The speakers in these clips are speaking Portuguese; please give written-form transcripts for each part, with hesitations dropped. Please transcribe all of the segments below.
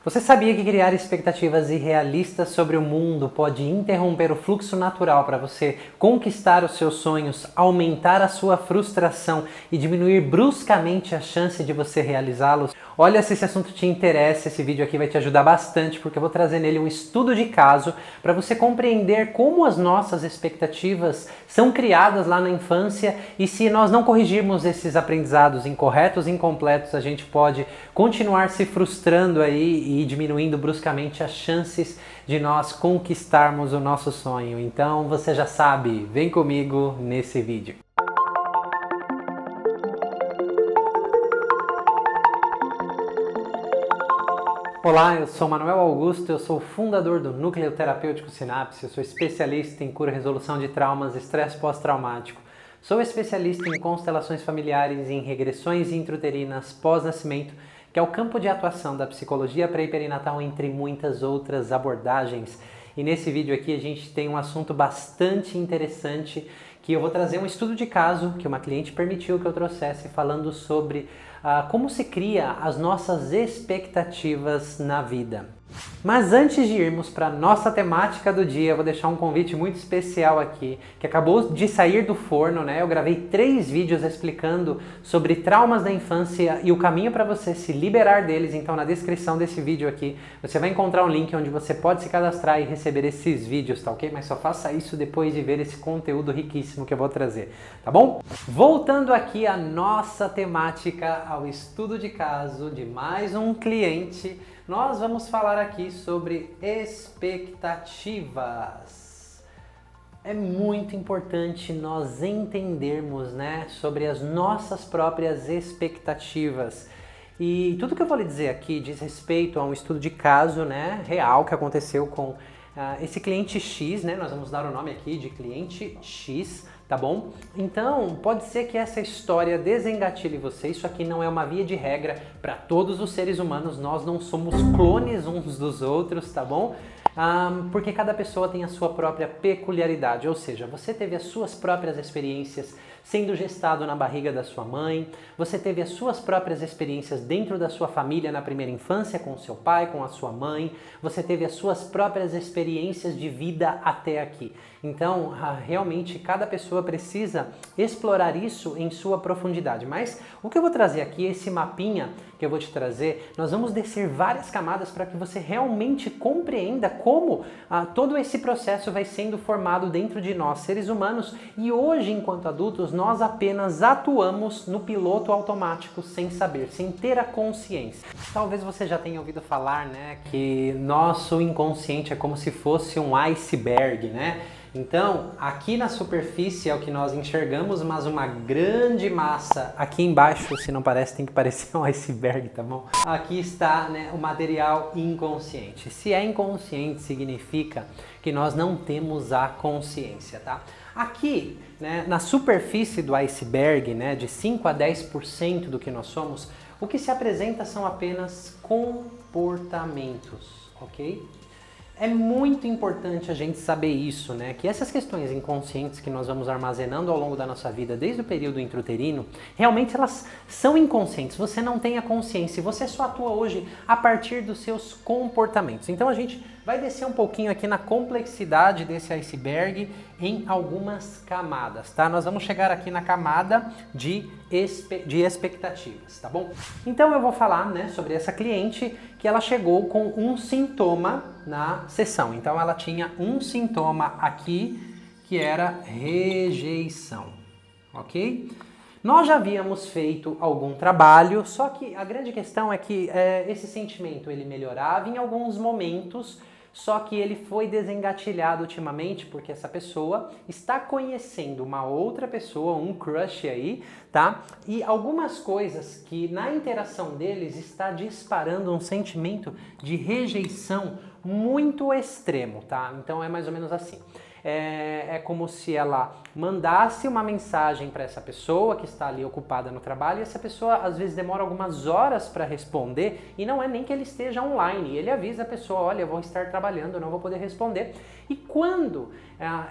Você sabia que criar expectativas irrealistas sobre o mundo pode interromper o fluxo natural para você conquistar os seus sonhos, aumentar a sua frustração e diminuir bruscamente a chance de você realizá-los? Olha, se esse assunto te interessa, esse vídeo aqui vai te ajudar bastante, porque eu vou trazer nele um estudo de caso para você compreender como as nossas expectativas são criadas lá na infância e se nós não corrigirmos esses aprendizados incorretos e incompletos, a gente pode continuar se frustrando aí e diminuindo bruscamente as chances de nós conquistarmos o nosso sonho. Então você já sabe, vem comigo nesse vídeo. Olá, eu sou Manuel Augusto, eu sou fundador do Núcleo Terapêutico Sinapse, eu sou especialista em cura e resolução de traumas, estresse pós-traumático. Sou especialista em constelações familiares e em regressões intrauterinas pós-nascimento, que é o campo de atuação da psicologia pré e perinatal, entre muitas outras abordagens. E nesse vídeo aqui a gente tem um assunto bastante interessante, que eu vou trazer um estudo de caso que uma cliente permitiu que eu trouxesse, falando sobre como se cria as nossas expectativas na vida. Mas antes de irmos para a nossa temática do dia, eu vou deixar um convite muito especial aqui, que acabou de sair do forno, né? Eu gravei 3 vídeos explicando sobre traumas da infância e o caminho para você se liberar deles. Então, na descrição desse vídeo aqui, você vai encontrar um link onde você pode se cadastrar e receber esses vídeos, tá ok? Mas só faça isso depois de ver esse conteúdo riquíssimo que eu vou trazer, tá bom? Voltando aqui à nossa temática, ao estudo de caso de mais um cliente, nós vamos falar aqui sobre expectativas. É muito importante nós entendermos, né, sobre as nossas próprias expectativas. E tudo que eu vou lhe dizer aqui diz respeito a um estudo de caso, né, real que aconteceu com esse cliente X, né? Nós vamos dar o nome aqui de cliente X, tá bom? Então, pode ser que essa história desengatilhe você. Isso aqui não é uma via de regra para todos os seres humanos. Nós não somos clones uns dos outros, tá bom? Porque cada pessoa tem a sua própria peculiaridade, ou seja, você teve as suas próprias experiências sendo gestado na barriga da sua mãe, você teve as suas próprias experiências dentro da sua família na primeira infância, com o seu pai, com a sua mãe, você teve as suas próprias experiências de vida até aqui. Então, realmente, cada pessoa precisa explorar isso em sua profundidade. Mas o que eu vou trazer aqui, esse mapinha que eu vou te trazer, nós vamos descer várias camadas para que você realmente compreenda como todo esse processo vai sendo formado dentro de nós, seres humanos, e hoje, enquanto adultos, nós apenas atuamos no piloto automático sem saber, sem ter a consciência. Talvez você já tenha ouvido falar, né, que nosso inconsciente é como se fosse um iceberg, né? Então, aqui na superfície é o que nós enxergamos, mas uma grande massa aqui embaixo, se não parece, tem que parecer um iceberg, tá bom? Aqui está, né, o material inconsciente. Se é inconsciente, significa que nós não temos a consciência, tá? Aqui, né, na superfície do iceberg, né, de 5 a 10% do que nós somos, o que se apresenta são apenas comportamentos, ok? É muito importante a gente saber isso, né? Que essas questões inconscientes que nós vamos armazenando ao longo da nossa vida, desde o período intrauterino, realmente elas são inconscientes. Você não tem a consciência, você só atua hoje a partir dos seus comportamentos. Então a gente vai descer um pouquinho aqui na complexidade desse iceberg em algumas camadas, tá? Nós vamos chegar aqui na camada de expectativas, tá bom? Então eu vou falar, né, sobre essa cliente que ela chegou com um sintoma na sessão. Então ela tinha um sintoma aqui que era rejeição, ok? Nós já havíamos feito algum trabalho, só que a grande questão é que esse sentimento ele melhorava em alguns momentos, só que ele foi desengatilhado ultimamente porque essa pessoa está conhecendo uma outra pessoa, um crush aí, tá? E algumas coisas que na interação deles está disparando um sentimento de rejeição muito extremo, tá? Então é mais ou menos assim. É como se ela mandasse uma mensagem para essa pessoa que está ali ocupada no trabalho e essa pessoa às vezes demora algumas horas para responder e não é nem que ele esteja online, ele avisa a pessoa, olha, eu vou estar trabalhando, eu não vou poder responder. E quando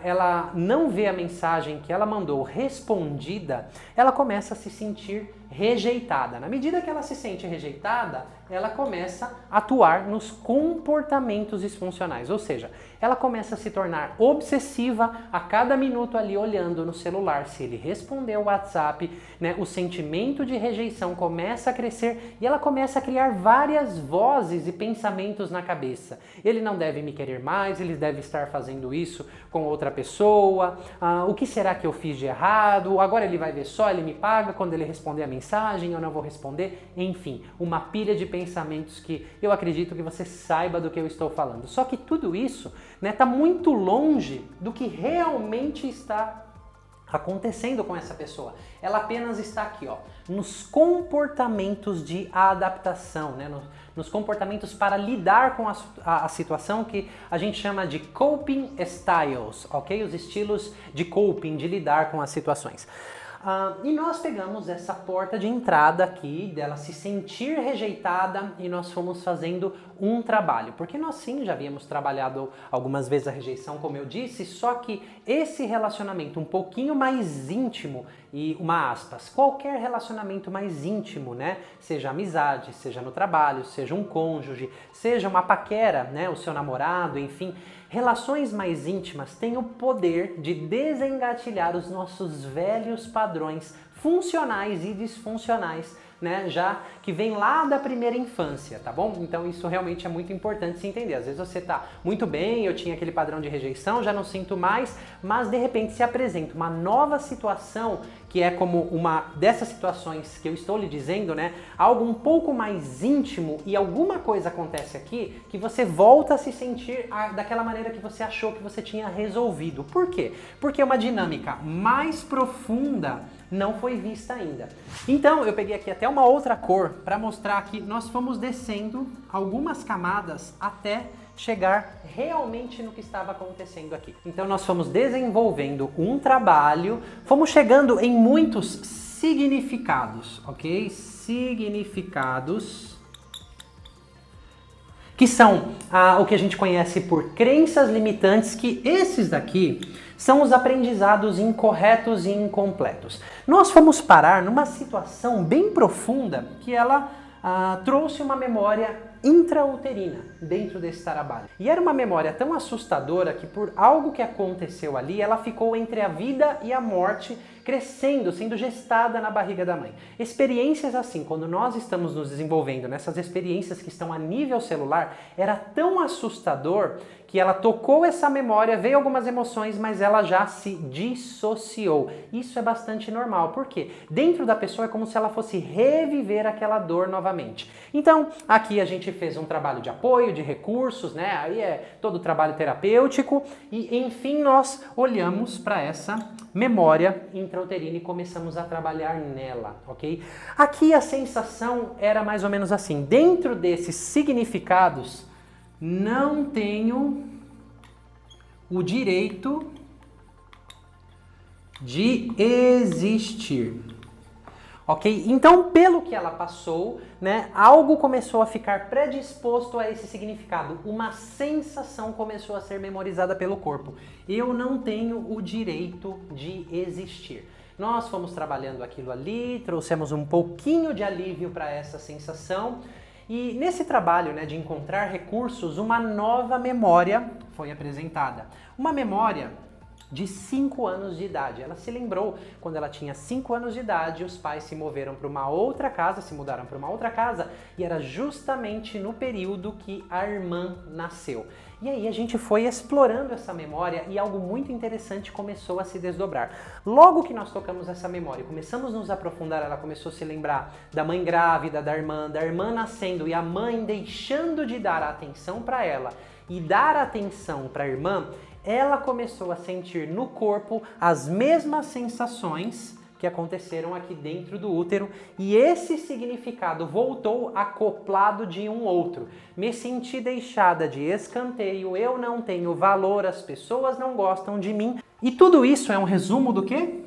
ela não vê a mensagem que ela mandou respondida, ela começa a se sentir rejeitada. Na medida que ela se sente rejeitada, ela começa a atuar nos comportamentos disfuncionais, ou seja, ela começa a se tornar obsessiva a cada minuto ali olhando no celular. Se ele respondeu o WhatsApp, né, o sentimento de rejeição começa a crescer e ela começa a criar várias vozes e pensamentos na cabeça. Ele não deve me querer mais, ele deve estar fazendo isso com outra pessoa, o que será que eu fiz de errado? Agora ele vai ver só, ele me paga quando ele responder a mensagem, eu não vou responder, enfim, uma pilha de pensamentos que eu acredito que você saiba do que eu estou falando. Só que tudo isso, né, tá muito longe do que realmente está acontecendo com essa pessoa. Ela apenas está aqui, ó, nos comportamentos de adaptação, né, nos comportamentos para lidar com a situação que a gente chama de coping styles, ok? Os estilos de coping, de lidar com as situações. E nós pegamos essa porta de entrada aqui, dela se sentir rejeitada, e nós fomos fazendo um trabalho. Porque nós sim já havíamos trabalhado algumas vezes a rejeição, como eu disse, só que esse relacionamento um pouquinho mais íntimo, e uma aspas, qualquer relacionamento mais íntimo, né? Seja amizade, seja no trabalho, seja um cônjuge, seja uma paquera, né? O seu namorado, enfim. Relações mais íntimas têm o poder de desengatilhar os nossos velhos padrões funcionais e disfuncionais, né, já que vem lá da primeira infância, tá bom? Então isso realmente é muito importante se entender. Às vezes você tá muito bem, eu tinha aquele padrão de rejeição, já não sinto mais, mas de repente se apresenta uma nova situação que é como uma dessas situações que eu estou lhe dizendo, né, algo um pouco mais íntimo e alguma coisa acontece aqui que você volta a se sentir daquela maneira que você achou que você tinha resolvido. Por quê? Porque uma dinâmica mais profunda não foi vista ainda. Então eu peguei aqui até uma outra cor para mostrar que nós fomos descendo algumas camadas até chegar realmente no que estava acontecendo aqui. Então nós fomos desenvolvendo um trabalho, fomos chegando em muitos significados, ok? Significados que são o que a gente conhece por crenças limitantes, que esses daqui são os aprendizados incorretos e incompletos. Nós fomos parar numa situação bem profunda que ela trouxe uma memória intrauterina dentro desse trabalho. E era uma memória tão assustadora que por algo que aconteceu ali, ela ficou entre a vida e a morte, crescendo, sendo gestada na barriga da mãe. Experiências assim, quando nós estamos nos desenvolvendo nessas experiências que estão a nível celular, era tão assustador que ela tocou essa memória, veio algumas emoções, mas ela já se dissociou. Isso é bastante normal, porque dentro da pessoa é como se ela fosse reviver aquela dor novamente. Então, aqui a gente fez um trabalho de apoio, de recursos, né? Aí é todo o trabalho terapêutico e, enfim, nós olhamos para essa memória intrauterina e começamos a trabalhar nela, ok? Aqui a sensação era mais ou menos assim, dentro desses significados, não tenho o direito de existir. Ok? Então, pelo que ela passou, né, algo começou a ficar predisposto a esse significado. Uma sensação começou a ser memorizada pelo corpo. Eu não tenho o direito de existir. Nós fomos trabalhando aquilo ali, trouxemos um pouquinho de alívio para essa sensação. E nesse trabalho, né, de encontrar recursos, uma nova memória foi apresentada. Uma memória de 5 anos de idade. Ela se lembrou quando ela tinha 5 anos de idade, os pais se moveram para uma outra casa, se mudaram para uma outra casa, e era justamente no período que a irmã nasceu. E aí a gente foi explorando essa memória e algo muito interessante começou a se desdobrar. Logo que nós tocamos essa memória, começamos a nos aprofundar, ela começou a se lembrar da mãe grávida, da irmã nascendo e a mãe deixando de dar atenção para ela e dar atenção para a irmã, ela começou a sentir no corpo as mesmas sensações que aconteceram aqui dentro do útero e esse significado voltou acoplado de um outro. Me senti deixada de escanteio, eu não tenho valor, as pessoas não gostam de mim. E tudo isso é um resumo do quê?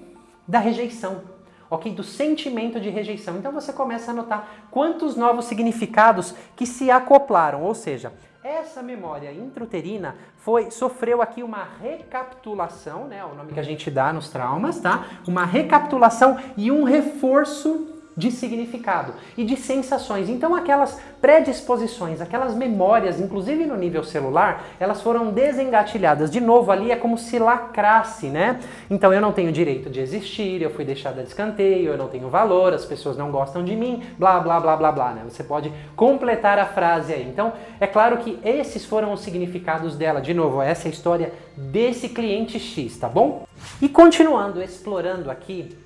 Da rejeição. Ok? Do sentimento de rejeição. Então você começa a notar quantos novos significados que se acoplaram, ou seja, essa memória intrauterina sofreu aqui uma recapitulação, né? O nome que a gente dá nos traumas, tá? Uma recapitulação e um reforço de significado e de sensações. Então aquelas predisposições, aquelas memórias, inclusive no nível celular, elas foram desengatilhadas. De novo, ali é como se lacrasse, né? Então eu não tenho direito de existir, eu fui deixada de escanteio, eu não tenho valor, as pessoas não gostam de mim, blá, blá, blá, blá, blá, né? Você pode completar a frase aí. Então, é claro que esses foram os significados dela. De novo, essa é a história desse cliente X, tá bom? E continuando, explorando aqui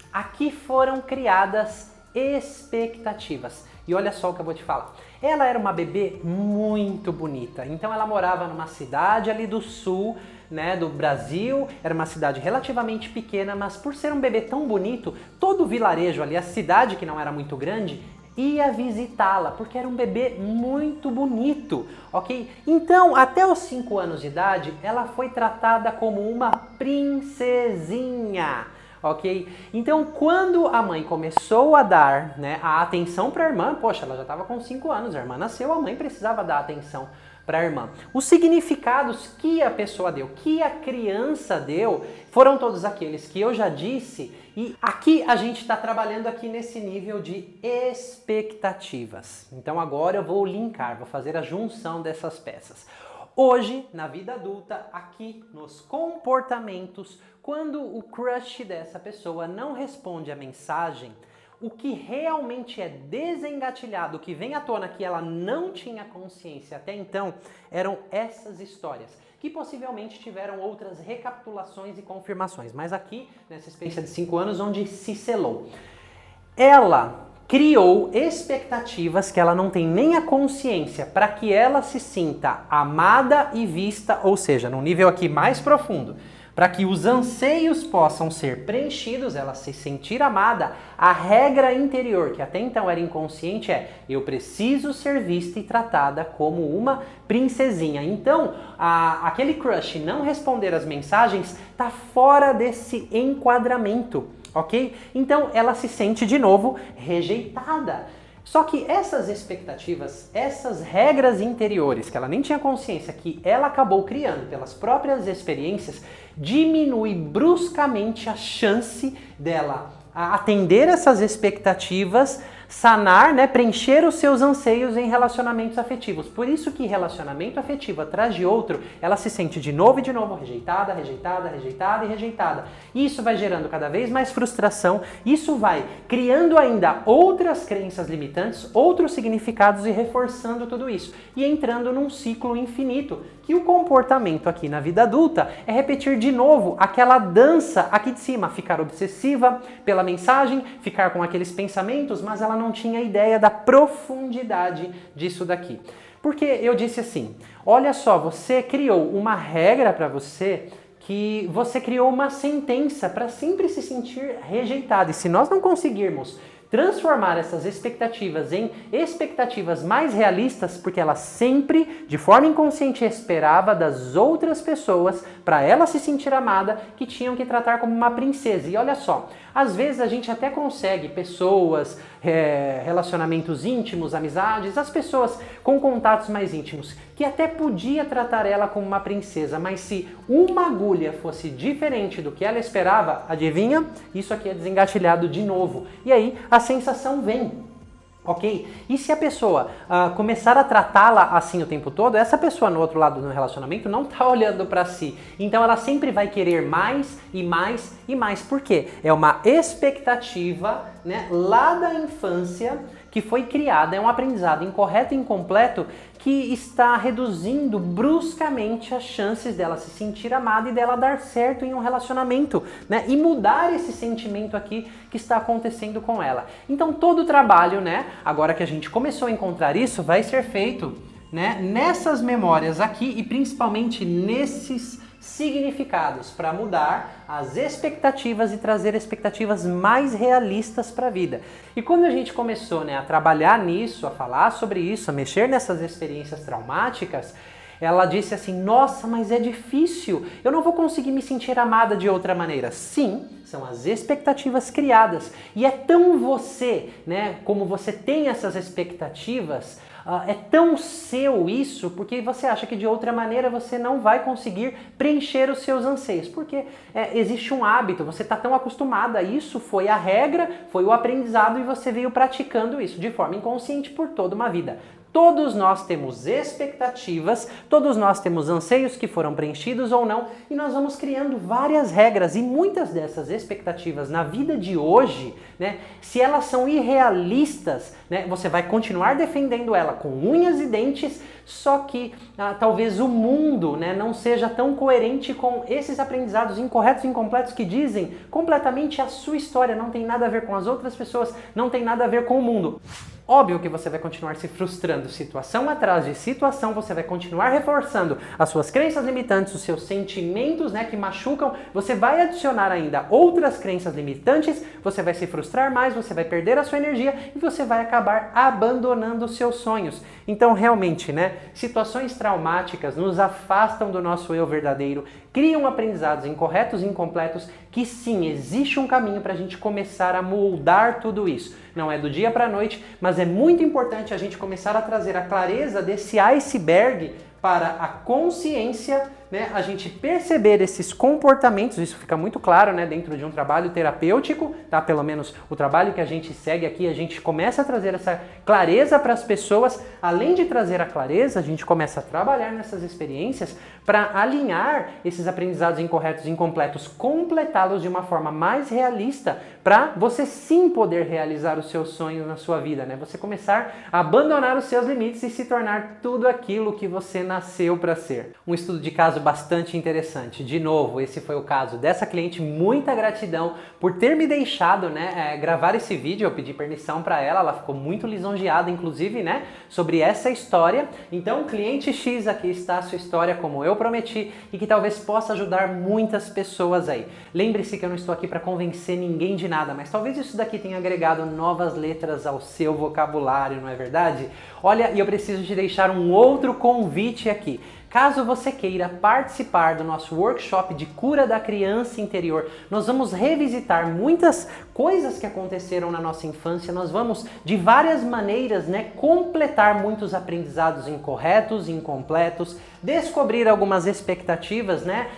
foram criadas expectativas. E olha só o que eu vou te falar. Ela era uma bebê muito bonita. Então ela morava numa cidade ali do sul, né, do Brasil. Era uma cidade relativamente pequena, mas por ser um bebê tão bonito, todo o vilarejo ali, a cidade que não era muito grande, ia visitá-la, porque era um bebê muito bonito, ok? Então, até os 5 anos de idade, ela foi tratada como uma princesinha. Ok? Então, quando a mãe começou a dar, né, a atenção para a irmã, poxa, ela já estava com 5 anos, a irmã nasceu, a mãe precisava dar atenção para a irmã. Os significados que a pessoa deu, que a criança deu, foram todos aqueles que eu já disse, e aqui a gente está trabalhando aqui nesse nível de expectativas. Então agora eu vou linkar, vou fazer a junção dessas peças. Hoje, na vida adulta, aqui nos comportamentos, quando o crush dessa pessoa não responde a mensagem, o que realmente é desengatilhado, o que vem à tona que ela não tinha consciência até então, eram essas histórias, que possivelmente tiveram outras recapitulações e confirmações. Mas aqui, nessa experiência de 5 anos, onde se selou. Ela criou expectativas que ela não tem nem a consciência para que ela se sinta amada e vista, ou seja, num nível aqui mais profundo, para que os anseios possam ser preenchidos, ela se sentir amada, a regra interior, que até então era inconsciente, é: eu preciso ser vista e tratada como uma princesinha. Então, aquele crush não responder as mensagens está fora desse enquadramento, ok? Então, ela se sente de novo rejeitada. Só que essas expectativas, essas regras interiores, que ela nem tinha consciência, que ela acabou criando pelas próprias experiências, diminui bruscamente a chance dela atender essas expectativas, sanar, né, preencher os seus anseios em relacionamentos afetivos. Por isso que relacionamento afetivo atrás de outro, ela se sente de novo rejeitada, rejeitada, rejeitada e rejeitada. Isso vai gerando cada vez mais frustração, isso vai criando ainda outras crenças limitantes, outros significados e reforçando tudo isso. E entrando num ciclo infinito, que o comportamento aqui na vida adulta é repetir de novo aquela dança aqui de cima, ficar obsessiva pela mensagem, ficar com aqueles pensamentos, mas ela não tinha ideia da profundidade disso daqui. Porque eu disse assim, olha só, você criou uma regra para você, que você criou uma sentença para sempre se sentir rejeitado. E se nós não conseguirmos transformar essas expectativas em expectativas mais realistas, porque ela sempre, de forma inconsciente, esperava das outras pessoas, para ela se sentir amada, que tinham que tratar como uma princesa. E olha só, às vezes a gente até consegue pessoas, relacionamentos íntimos, amizades, as pessoas com contatos mais íntimos, que até podia tratar ela como uma princesa, mas se uma agulha fosse diferente do que ela esperava, adivinha? Isso aqui é desengatilhado de novo. E aí a sensação vem. Ok? E se a pessoa começar a tratá-la assim o tempo todo, essa pessoa no outro lado do relacionamento não está olhando para si. Então ela sempre vai querer mais e mais e mais. Por quê? É uma expectativa, né, lá da infância que foi criada, é um aprendizado incorreto e incompleto que está reduzindo bruscamente as chances dela se sentir amada e dela dar certo em um relacionamento, né? E mudar esse sentimento aqui que está acontecendo com ela. Então todo o trabalho, né, agora que a gente começou a encontrar isso, vai ser feito, né, nessas memórias aqui e principalmente nesses significados para mudar as expectativas e trazer expectativas mais realistas para a vida. E quando a gente começou, né, a trabalhar nisso, a falar sobre isso, a mexer nessas experiências traumáticas, ela disse assim: nossa, mas é difícil, eu não vou conseguir me sentir amada de outra maneira. Sim, são as expectativas criadas. E é tão você, né, como você tem essas expectativas, é tão seu isso porque você acha que de outra maneira você não vai conseguir preencher os seus anseios, porque existe um hábito, você está tão acostumado a isso, foi a regra, foi o aprendizado e você veio praticando isso de forma inconsciente por toda uma vida. Todos nós temos expectativas, todos nós temos anseios que foram preenchidos ou não, e nós vamos criando várias regras, e muitas dessas expectativas na vida de hoje, né, se elas são irrealistas, né, você vai continuar defendendo ela com unhas e dentes, só que talvez o mundo, né, não seja tão coerente com esses aprendizados incorretos e incompletos que dizem completamente a sua história, não tem nada a ver com as outras pessoas, não tem nada a ver com o mundo. Óbvio que você vai continuar se frustrando, situação atrás de situação, você vai continuar reforçando as suas crenças limitantes, os seus sentimentos, né, que machucam, você vai adicionar ainda outras crenças limitantes, você vai se frustrar mais, você vai perder a sua energia e você vai acabar abandonando os seus sonhos. Então, realmente, né, situações traumáticas nos afastam do nosso eu verdadeiro, criam aprendizados incorretos e incompletos que sim, existe um caminho para a gente começar a moldar tudo isso. Não é do dia para a noite, mas é muito importante a gente começar a trazer a clareza desse iceberg para a consciência, né, a gente perceber esses comportamentos, isso fica muito claro, né, dentro de um trabalho terapêutico, tá? Pelo menos o trabalho que a gente segue aqui, a gente começa a trazer essa clareza para as pessoas. Além de trazer a clareza, a gente começa a trabalhar nessas experiências para alinhar esses aprendizados incorretos e incompletos, completá-los de uma forma mais realista, para você sim poder realizar os seus sonhos na sua vida, né? Você começar a abandonar os seus limites e se tornar tudo aquilo que você nasceu para ser. Um estudo de caso bastante interessante. De novo, esse foi o caso dessa cliente. Muita gratidão por ter me deixado, né, gravar esse vídeo. Eu pedi permissão para ela ficou muito lisonjeada, inclusive, né, sobre essa história. Então, cliente X, aqui está a sua história, como eu prometi, e que talvez possa ajudar muitas pessoas aí. Lembre-se que eu não estou aqui para convencer ninguém de nada, mas talvez isso daqui tenha agregado novas letras ao seu vocabulário, não é verdade? Olha, e eu preciso te deixar um outro convite aqui. Caso você queira participar do nosso workshop de cura da criança interior, nós vamos revisitar muitas coisas que aconteceram na nossa infância, nós vamos de várias maneiras, né, completar muitos aprendizados incorretos, incompletos, descobrir algumas expectativas, né,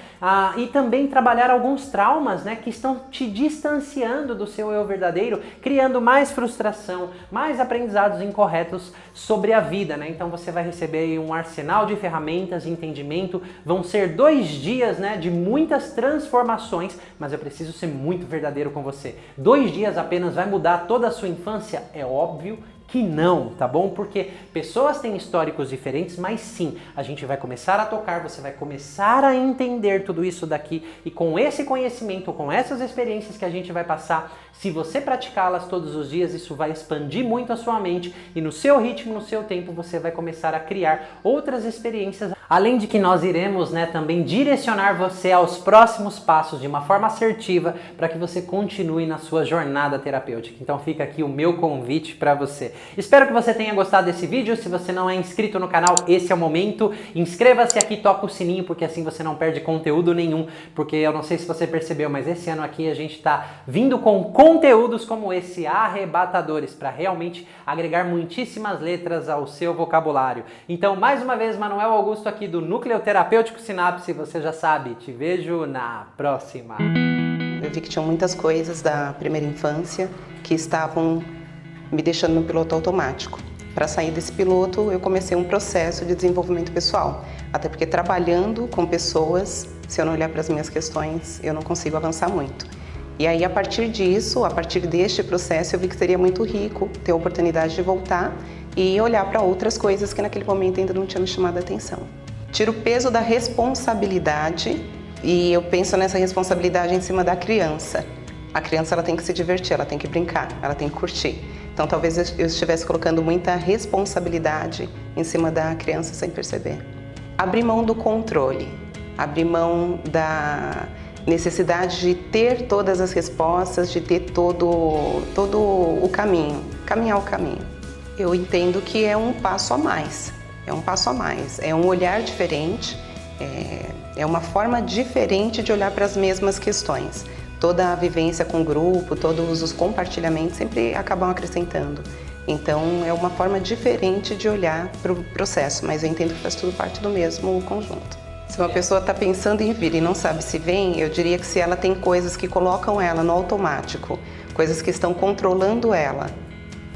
e também trabalhar alguns traumas, né, que estão te distanciando do seu eu verdadeiro, criando mais frustração, mais aprendizados incorretos sobre a vida, né? Então você vai receber um arsenal de ferramentas de entendimento, vão ser 2 dias, né, de muitas transformações, mas eu preciso ser muito verdadeiro com você. 2 dias apenas vai mudar toda a sua infância? É óbvio que não, tá bom? Porque pessoas têm históricos diferentes, mas sim, a gente vai começar a tocar, você vai começar a entender tudo isso daqui, e com esse conhecimento, com essas experiências que a gente vai passar, se você praticá-las todos os dias, isso vai expandir muito a sua mente, e no seu ritmo, no seu tempo, você vai começar a criar outras experiências, além de que nós iremos, né, também direcionar você aos próximos passos de uma forma assertiva, para que você continue na sua jornada terapêutica. Então fica aqui o meu convite para você. Espero que você tenha gostado desse vídeo. Se você não é inscrito no canal, esse é o momento. Inscreva-se aqui, toca o sininho, porque assim você não perde conteúdo nenhum. Porque eu não sei se você percebeu, mas esse ano aqui a gente está vindo com conteúdos como esse, arrebatadores, para realmente agregar muitíssimas letras ao seu vocabulário. Então, mais uma vez, Manuel Augusto aqui do Núcleo Terapêutico Sinapse. Você já sabe, te vejo na próxima. Eu vi que tinham muitas coisas da primeira infância que estavam me deixando no piloto automático. Para sair desse piloto, eu comecei um processo de desenvolvimento pessoal. Até porque trabalhando com pessoas, se eu não olhar para as minhas questões, eu não consigo avançar muito. E aí, a partir disso, a partir deste processo, eu vi que seria muito rico ter a oportunidade de voltar e olhar para outras coisas que naquele momento ainda não tinham me chamado a atenção. Tiro o peso da responsabilidade e eu penso nessa responsabilidade em cima da criança. A criança, ela tem que se divertir, ela tem que brincar, ela tem que curtir. Então talvez eu estivesse colocando muita responsabilidade em cima da criança sem perceber. Abrir mão do controle, abrir mão da necessidade de ter todas as respostas, de ter todo o caminho, caminhar o caminho. Eu entendo que é um passo a mais, é um olhar diferente, é uma forma diferente de olhar para as mesmas questões. Toda a vivência com o grupo, todos os compartilhamentos sempre acabam acrescentando. Então é uma forma diferente de olhar para o processo, mas eu entendo que faz tudo parte do mesmo conjunto. Se uma pessoa está pensando em vir e não sabe se vem, eu diria que se ela tem coisas que colocam ela no automático, coisas que estão controlando ela,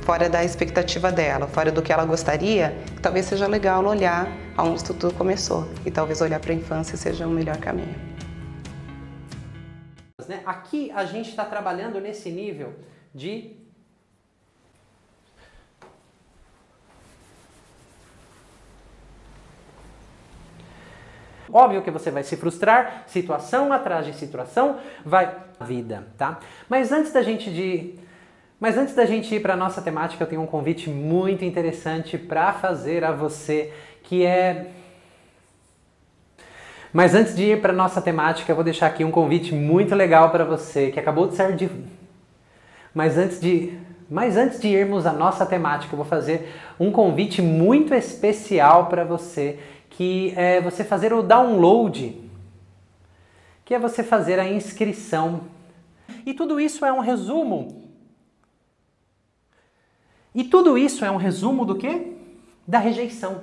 fora da expectativa dela, fora do que ela gostaria, talvez seja legal olhar aonde tudo começou e talvez olhar para a infância seja o melhor caminho. Aqui a gente está trabalhando nesse nível de óbvio que você vai se frustrar, situação atrás de situação, vai vida, tá? Mas antes da gente ir para a nossa temática, eu tenho um convite muito interessante para fazer a você, que é... Mas antes de ir para a nossa temática, eu vou deixar aqui um convite muito legal para você, que acabou de sair de... Mas antes de irmos à nossa temática, eu vou fazer um convite muito especial para você, que é você fazer o download, que é você fazer a inscrição. E tudo isso é um resumo. E tudo isso é um resumo do quê? Da rejeição.